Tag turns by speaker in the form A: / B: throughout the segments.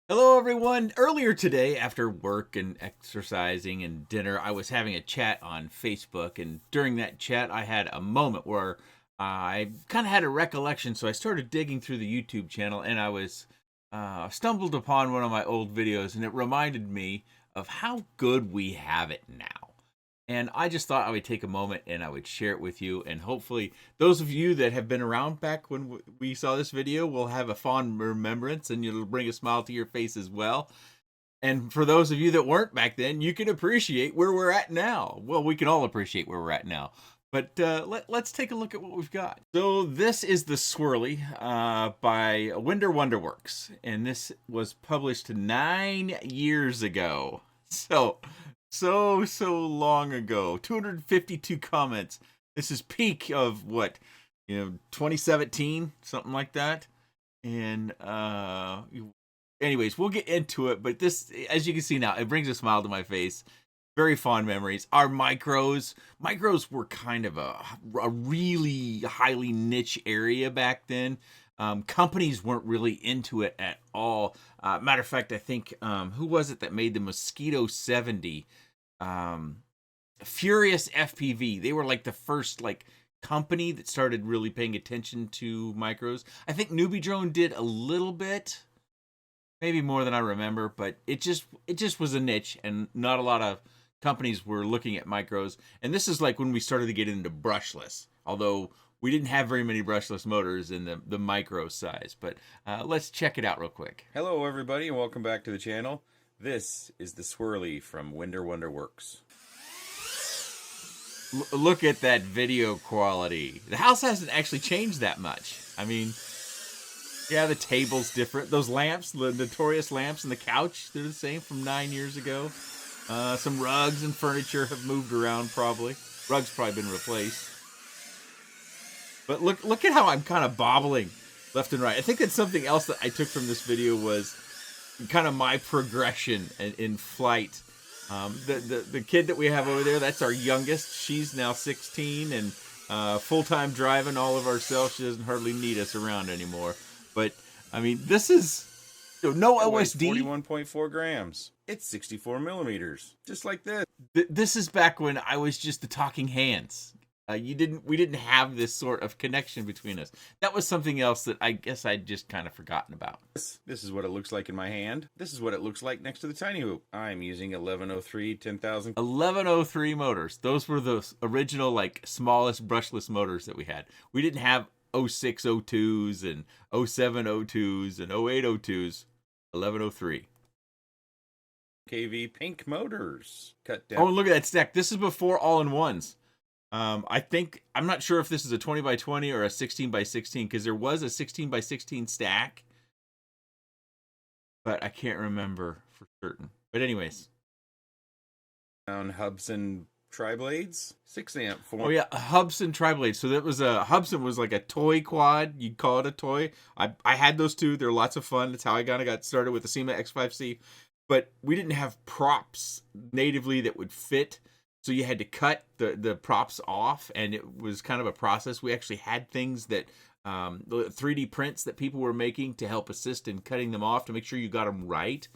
A: Hello, everyone. Earlier today, after work and exercising and dinner, I was having a chat on Facebook. And during that chat, I had a moment where I kind of had a recollection. So I started digging through the YouTube channel and I was stumbled upon one of my old videos. And it reminded me of how good we have it now. And I just thought I would take a moment and I would share it with you. And hopefully, those of you that have been around back when we saw this video will have a fond remembrance and it'll bring a smile to your face as well. And for those of you that weren't back then, you can appreciate where we're at now. Well, we can all appreciate where we're at now. But let's take a look at what we've got. So this is the Swirly by Wonderworks. And this was published 9 years ago. So long ago. 252 comments. This is peak of what, 2017, something like that. And anyways, we'll get into it, but this, as you can see now, it brings a smile to my face. Very fond memories. Our micros were kind of a really highly niche area back then. Companies weren't really into it at all. Matter of fact, I think, who was it that made the Mosquito 70? Furious FPV. They were like the first company that started really paying attention to micros. I think Newbie Drone did a little bit, maybe more than I remember, but it just was a niche and not a lot of companies were looking at micros. And this is like when we started to get into brushless, although we didn't have very many brushless motors in the micro size. But let's check it out real quick.
B: Hello everybody and welcome back to the channel. This is the Swirly from Wonderworks.
A: Look at that video quality. The house hasn't actually changed that much. I mean, yeah, the table's different. Those lamps, the notorious lamps and the couch, they're the same from 9 years ago. Some rugs and furniture have moved around probably. Rugs probably been replaced. But look at how I'm kind of bobbling left and right. I think that's something else that I took from this video was kind of my progression in flight. The kid that we have over there, that's our youngest. She's now 16 and full-time driving all of ourselves. She doesn't hardly need us around anymore. But, I mean, this is no OSD.
B: 41.4 grams. It's 64 millimeters. Just like this.
A: This is back when I was just the talking hands. We didn't have this sort of connection between us. That was something else that I guess I'd just kind of forgotten about.
B: This is what it looks like in my hand. This is what it looks like next to the tiny hoop. I'm using 1103 10,000.
A: 1103 motors. Those were the original, smallest brushless motors that we had. We didn't have 0602s and 0702s and 0802s. 1103.
B: KV pink motors. Cut down.
A: Oh, and look at that stack. This is before all-in-ones. I'm not sure if this is a 20 by 20 or a 16 by 16 because there was a 16 by 16 stack, but I can't remember for certain. But anyways,
B: on Hubsan tri-blades, 6 amp.
A: Oh yeah, Hubsan tri-blades. So that was Hubsan was like a toy quad. You'd call it a toy. I had those too. They're lots of fun. That's how I kind of got started with the SEMA X5C. But we didn't have props natively that would fit. So you had to cut the props off, and it was kind of a process. We actually had things that, the 3D prints that people were making to help assist in cutting them off to make sure you got them right.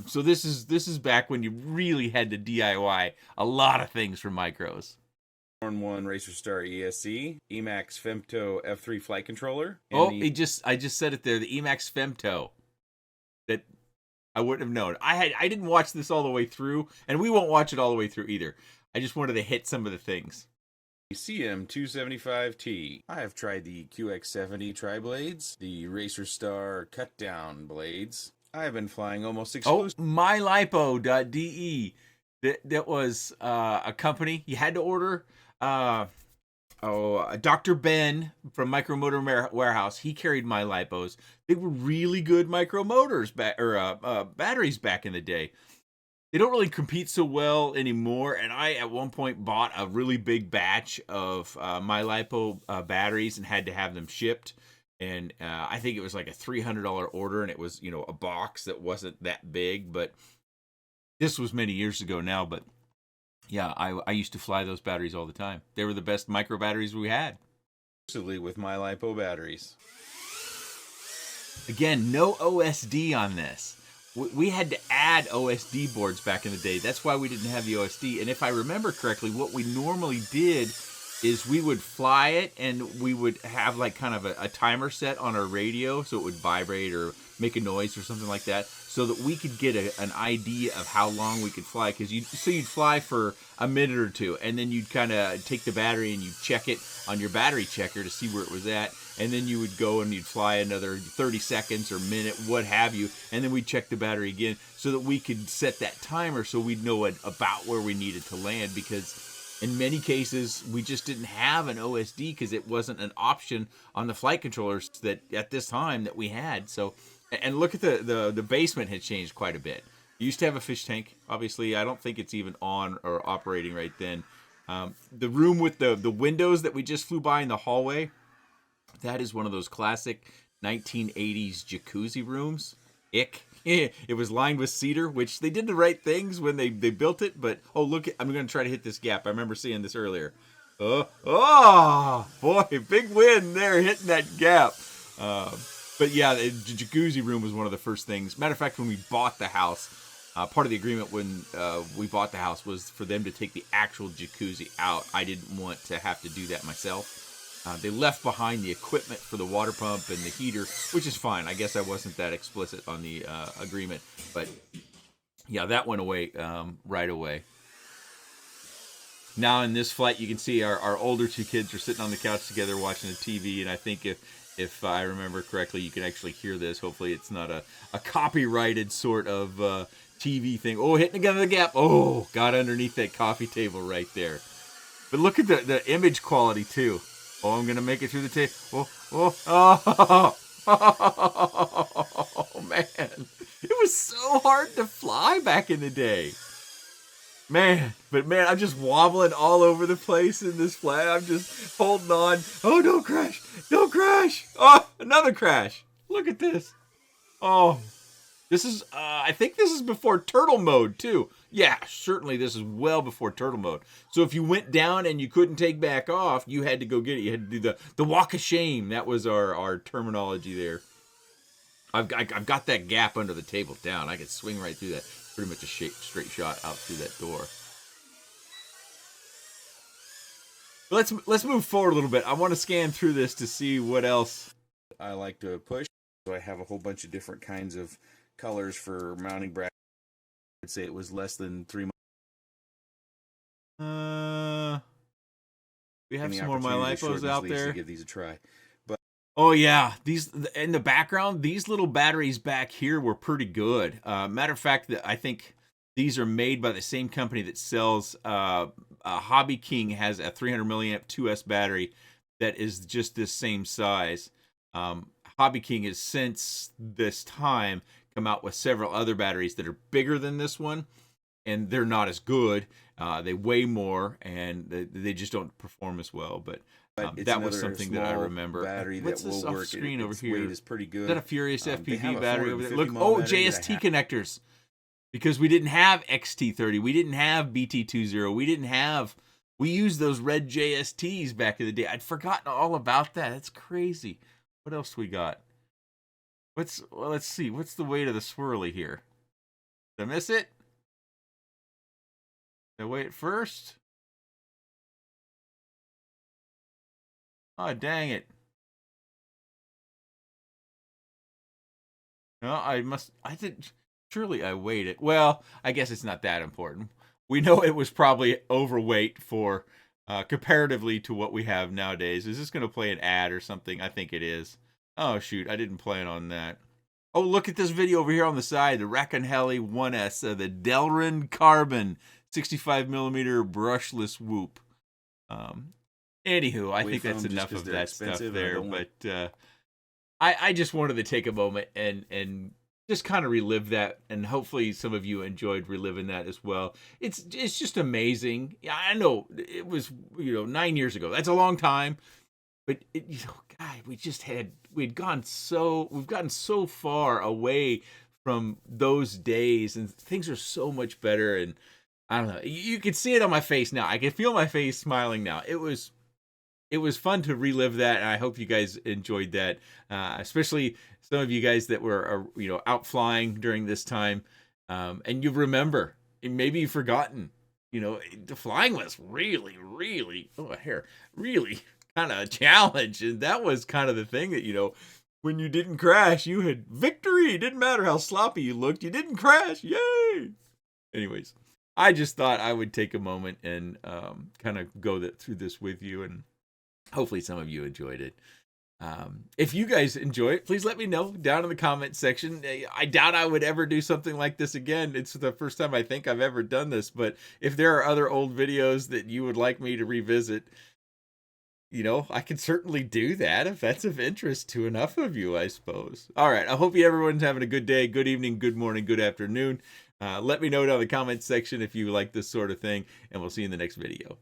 A: So this is back when you really had to DIY a lot of things for micros.
B: Horn 1 Racer Star ESC, Emax Femto F3 flight controller.
A: I just said it there, the Emax Femto. That I wouldn't have known. I didn't watch this all the way through, and we won't watch it all the way through either. I just wanted to hit some of the things.
B: CM275T. I have tried the QX70 tri-blades, the Racer Star cut-down blades. I have been flying almost exclusively.
A: Oh, mylipo.de. That was a company you had to order. Dr. Ben from Micromotor Warehouse, he carried my lipos. They were really good micro motors batteries back in the day. They don't really compete so well anymore, and I at one point bought a really big batch of my lipo batteries and had to have them shipped. And I think it was like a $300 order, and it was a box that wasn't that big, but this was many years ago now. But yeah, I used to fly those batteries all the time. They were the best micro batteries we had.
B: Exclusively with my lipo batteries.
A: Again, no OSD on this. we had to add OSD boards back in the day. That's why we didn't have the OSD. And if I remember correctly, what we normally did is we would fly it, and we would have like kind of a timer set on our radio so it would vibrate or make a noise or something like that, so that we could get an idea of how long we could fly. Because you'd fly for a minute or two, and then you'd kind of take the battery and you'd check it on your battery checker to see where it was at, and then you would go and you'd fly another 30 seconds or minute, what have you, and then we'd check the battery again so that we could set that timer so we'd know about where we needed to land. Because in many cases, we just didn't have an OSD because it wasn't an option on the flight controllers that at this time that we had. So, and look at the basement had changed quite a bit. You used to have a fish tank. Obviously, I don't think it's even on or operating right then. The room with the windows that we just flew by in the hallway, that is one of those classic 1980s jacuzzi rooms. It was lined with cedar, which they did the right things when they built it. But, oh, look, I'm going to try to hit this gap. I remember seeing this earlier. Oh, boy, big win there, hitting that gap. But, yeah, the jacuzzi room was one of the first things. Matter of fact, when we bought the house, part of the agreement when we bought the house was for them to take the actual jacuzzi out. I didn't want to have to do that myself. They left behind the equipment for the water pump and the heater, which is fine. I guess I wasn't that explicit on the agreement. But, yeah, that went away right away. Now in this flight, you can see our older two kids are sitting on the couch together watching the TV. And I think if I remember correctly, you can actually hear this. Hopefully it's not a copyrighted sort of TV thing. Oh, hitting again the gap. Oh, got underneath that coffee table right there. But look at the image quality, too. Oh, I'm going to make it through the tape. Oh, man. It was so hard to fly back in the day. Man, I'm just wobbling all over the place in this flight. I'm just holding on. Oh, don't crash. Don't crash. Oh, another crash. Look at this. Oh, this is, I think this is before turtle mode, too. Yeah, certainly this is well before turtle mode. So if you went down and you couldn't take back off, you had to go get it. You had to do the walk of shame. That was our terminology there. I've got that gap under the table down. I could swing right through that. Pretty much a straight shot out through that door. But let's move forward a little bit. I want to scan through this to see what else.
B: I like to push, so I have a whole bunch of different kinds of colors for mounting brackets. I'd say it was less than 3 months.
A: We have some more My Lipos out there.
B: To give these a try. But
A: oh yeah, these in the background, these little batteries back here were pretty good. Matter of fact, I think these are made by the same company that sells. Hobby King has a 300 milliamp 2S battery that is just this same size. Hobby King has since this time come out with several other batteries that are bigger than this one, and they're not as good. They weigh more, and they just don't perform as well. But that was something that I remember.
B: Battery
A: What's
B: that
A: this
B: will
A: off
B: work?
A: screen over
B: its
A: here?
B: Weight is pretty good.
A: Is that a Furious FPV battery over there? Look,
B: mAh
A: JST connectors. Because we didn't have XT30, we didn't have BT20, we used those red JSTs back in the day. I'd forgotten all about that. That's crazy. What else we got? Let's see. What's the weight of the swirly here? Did I miss it? Did I weigh it first? Oh, dang it. No, surely I weighed it. Well, I guess it's not that important. We know it was probably overweight for comparatively to what we have nowadays. Is this going to play an ad or something? I think it is. Oh, shoot. I didn't plan on that. Oh, look at this video over here on the side. The Raconelli 1S, the Delrin Carbon 65 millimeter brushless whoop. Anywho, I think that's enough of that stuff there. But I just wanted to take a moment and just kind of relive that, and hopefully some of you enjoyed reliving that as well. It's just amazing. Yeah, I know it was 9 years ago. That's a long time, but God, we've gotten so far away from those days, and things are so much better. And I don't know, you can see it on my face now. I can feel my face smiling now. It was it was fun to relive that, and I hope you guys enjoyed that, especially some of you guys that were out flying during this time, and you remember, and maybe you've forgotten. The flying was really, really, really kind of a challenge, and that was kind of the thing that when you didn't crash, you had victory. It didn't matter how sloppy you looked, you didn't crash. Yay! Anyways, I just thought I would take a moment and kind of go through this with you, and hopefully some of you enjoyed it. If you guys enjoy it, please let me know down in the comment section. I doubt I would ever do something like this again. It's the first time I think I've ever done this, but if there are other old videos that you would like me to revisit, I can certainly do that if that's of interest to enough of you, I suppose. All right, I hope everyone's having a good day, good evening, good morning, good afternoon. Let me know down in the comments section if you like this sort of thing, and we'll see you in the next video.